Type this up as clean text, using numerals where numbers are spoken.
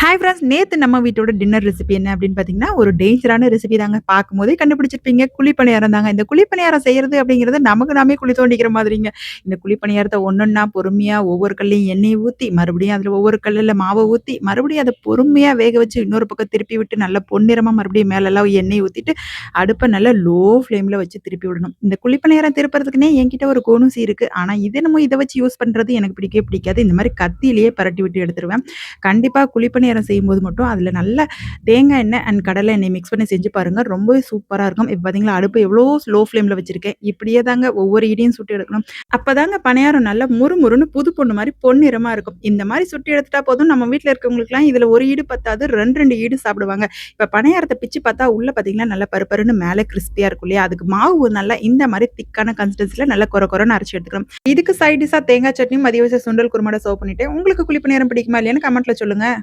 Hi friends, நேத்து நம்ம வீட்டோட டின்னர் ரெசிபி என்ன அப்படின்னு பார்த்தீங்கன்னா, ஒரு டேஞ்சரான ரெசிபி தாங்க. பார்க்கும்போதே கண்டுபிடிச்சிருப்பீங்க. குழி பணியாரம் தாங்க. இந்த குழி பணியாரம் செய்றது அப்படிங்கிறது நமக்கு நாமே குழி தோண்டிக்கிற மாதிரிங்க. இந்த குழி பணியாரத்த ஒண்ணொன்னா பொறுமையா ஒவ்வொரு கல்லையும் எண்ணெய ஊத்தி, மறுபடியும் அதில ஒவ்வொரு கல்லுல மாவ ஊத்தி, மறுபடியும் அத பொறுமையா வேக வச்சு இன்னொரு பக்கம் திருப்பி விட்டு நல்லா பொன்னிறமா மறுபடியும் மேலலாம் எண்ணெய் ஊத்திட்டு, அடுப்ப நல்லா லோ ஃப்ளேம்ல வச்சு திருப்பி விடணும். இந்த குழி பணியாரம் திருப்புறதுக்குன்னே என்கிட்ட ஒரு கோனுசி இருக்கு. ஆனா இது என்னமோ இத வச்சு யூஸ் பண்றது எனக்கு பிடிக்கவே பிடிக்காது. இந்த மாரி கத்தியிலேயே பெரட்டி விட்டு எடுத்துருவேன். கண்டிப்பா குழிப்பணியாரம் செய்யும்போது மட்டும் அதில நல்ல தேங்காய் எண்ணெய் அண்ட் கடலை எண்ணெய் மிக்ஸ் பண்ணி செஞ்சு பாருங்க. ரொம்பவே சூப்பரா இருக்கும். இப்ப பார்த்தீங்களா, அடுப்பு எவ்வளோ ஸ்லோ ஃப்ளேம்ல வச்சிருக்கேன். இப்படியே தாங்க ஒவ்வொரு இடியும் சுட்டு எடுக்கணும். அப்பதாங்க பணியாரம் நல்லா முறுமுறுன்னு புது பொண்ணு மாரி பொன்னிறமா இருக்கும். இந்த மாரி சுட்டு எடுத்துட்டா போதும், நம்ம வீட்ல இருக்கவங்களுக்குலாம் இதில ஒரு ஈடு பத்தாது. 2, 2 ஈடு சாப்பிடுவாங்க. இப்ப பணியாரத்த பிச்சு பார்த்தா உள்ள பார்த்தீங்கன்னா, நல்லா பருன்னு மேல கிரிஸ்பியா இருக்கும் இல்லையா? அதுக்கு மாவு நல்லா இந்த மாரி திக்கான கன்சிஸ்டன்சில நல்லா கொர கொரன்னு அரைச்சு எடுத்துக்கணும். இதுக்கு சைட் டிஷ்ஷா தேங்காய் சட்னியும், மதிய வச்ச சுண்டல் குருமாட சர்வ் பண்ணிட்டேன். உங்களுக்கு குழிப்பணியாரம் பிடிக்குமா இல்லையான்னு கமெண்ட்ல சொல்லுங்க.